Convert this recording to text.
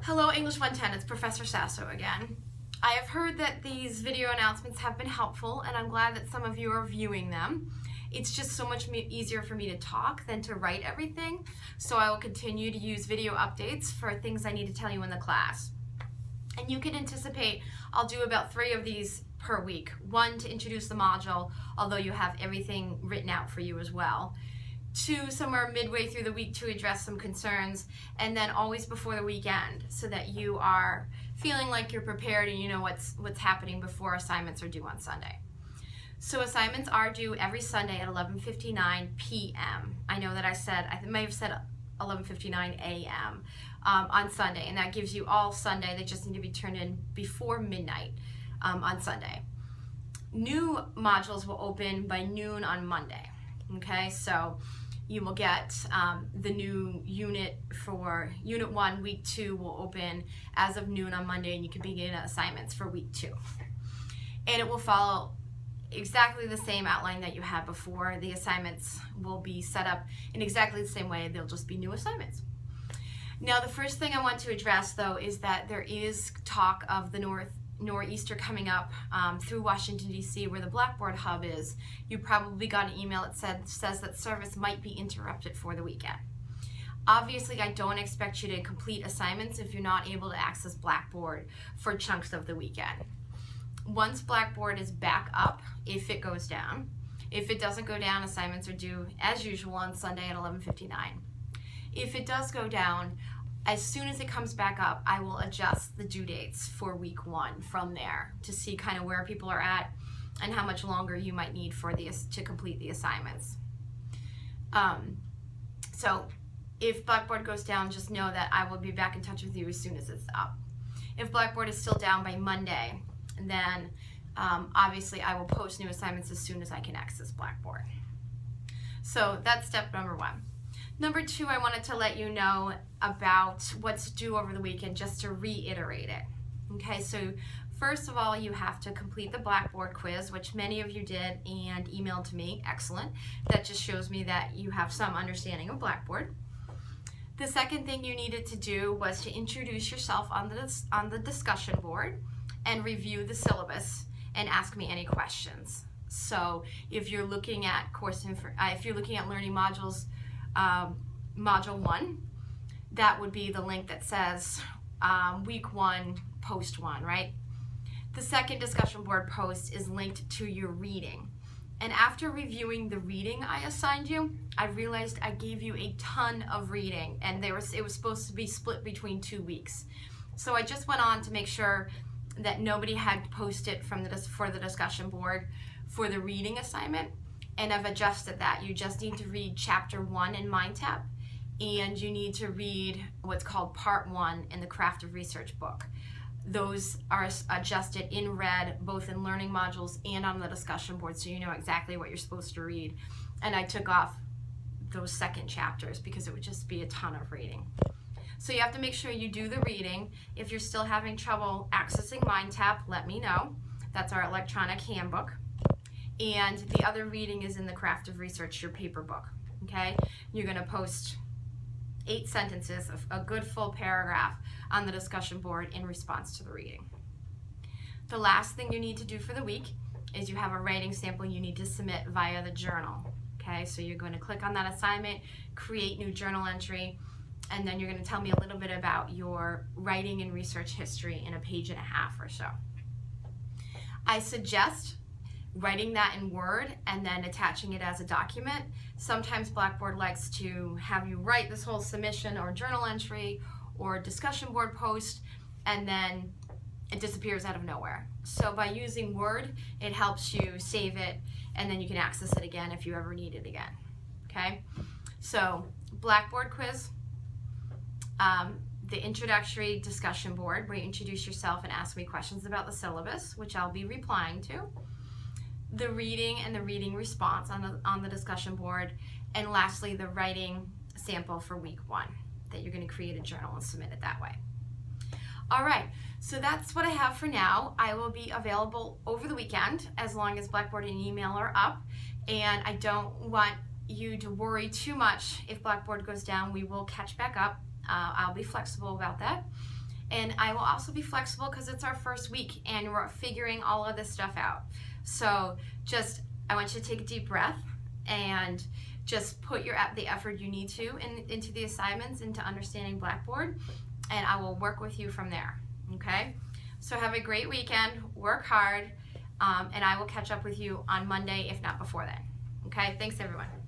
Hello English 110, it's Professor Sasso again. I have heard that these video announcements have been helpful and I'm glad that some of you are viewing them. It's just so much easier for me to talk than to write everything, so I will continue to use video updates for things I need to tell you in the class. And you can anticipate I'll do about 3 of these per week. 1 to introduce the module, although you have everything written out for you as well. 2 somewhere midway through the week to address some concerns, and then always before the weekend so that you are feeling like you're prepared and you know what's happening before assignments are due on Sunday. So assignments are due every Sunday at 11:59 p.m. I know that I may have said 11:59 a.m. On Sunday, and that gives you all Sunday. They just need to be turned in before midnight on Sunday. New modules will open by noon on Monday. Okay, so you will get the new unit for Unit 1, Week 2 will open as of noon on Monday, and you can begin assignments for Week 2. And it will follow exactly the same outline that you had before. The assignments will be set up in exactly the same way. They'll just be new assignments. Now, the first thing I want to address, though, is that there is talk of the nor'easter coming up through Washington, D.C., where the Blackboard hub is. You probably got an email that says that service might be interrupted for the weekend. Obviously, I don't expect you to complete assignments if you're not able to access Blackboard for chunks of the weekend. Once Blackboard is back up, if it goes down, if it doesn't go down, assignments are due as usual on Sunday at 11:59. If it does go down, as soon as it comes back up, I will adjust the due dates for Week 1 from there to see kind of where people are at and how much longer you might need for to complete the assignments. So if Blackboard goes down, just know that I will be back in touch with you as soon as it's up. If Blackboard is still down by Monday, then obviously I will post new assignments as soon as I can access Blackboard. So that's step number 1. Number 2, I wanted to let you know about what's due over the weekend, just to reiterate it. Okay, so first of all, you have to complete the Blackboard quiz, which many of you did and emailed to me. Excellent. That just shows me that you have some understanding of Blackboard. The second thing you needed to do was to introduce yourself on the discussion board and review the syllabus and ask me any questions. So if you're looking at learning modules, Module 1, that would be the link that says Week 1, Post 1, right? The second discussion board post is linked to your reading. And after reviewing the reading I assigned you, I realized I gave you a ton of reading, and it was supposed to be split between 2 weeks. So I just went on to make sure that nobody had posted for the discussion board for the reading assignment. And I've adjusted that. You just need to read Chapter 1 in MindTap, and you need to read what's called Part 1 in the Craft of Research book. Those are adjusted in red, both in learning modules and on the discussion board, so you know exactly what you're supposed to read. And I took off those second chapters because it would just be a ton of reading. So you have to make sure you do the reading. If you're still having trouble accessing MindTap, let me know. That's our electronic handbook. And the other reading is in the Craft of Research, your paper book, okay? You're gonna post 8 sentences, a good full paragraph on the discussion board in response to the reading. The last thing you need to do for the week is you have a writing sample you need to submit via the journal, okay? So you're going to click on that assignment, create new journal entry, and then you're gonna tell me a little bit about your writing and research history in a page and a half or so. I suggest writing that in Word and then attaching it as a document. Sometimes Blackboard likes to have you write this whole submission or journal entry or discussion board post, and then it disappears out of nowhere. So by using Word, it helps you save it, and then you can access it again if you ever need it again, okay? So Blackboard quiz, the introductory discussion board where you introduce yourself and ask me questions about the syllabus, which I'll be replying to, the reading and the reading response on the discussion board, and lastly the writing sample for Week 1 that you're going to create a journal and submit it that way. All right, so that's what I have for now. I will be available over the weekend as long as Blackboard and email are up, and I don't want you to worry too much if Blackboard goes down. We will catch back up. I'll be flexible about that. And I will also be flexible because it's our first week and we're figuring all of this stuff out. So I want you to take a deep breath and just put the effort you need to into the assignments, into understanding Blackboard, and I will work with you from there, okay? So have a great weekend, work hard, and I will catch up with you on Monday, if not before then. Okay, thanks everyone.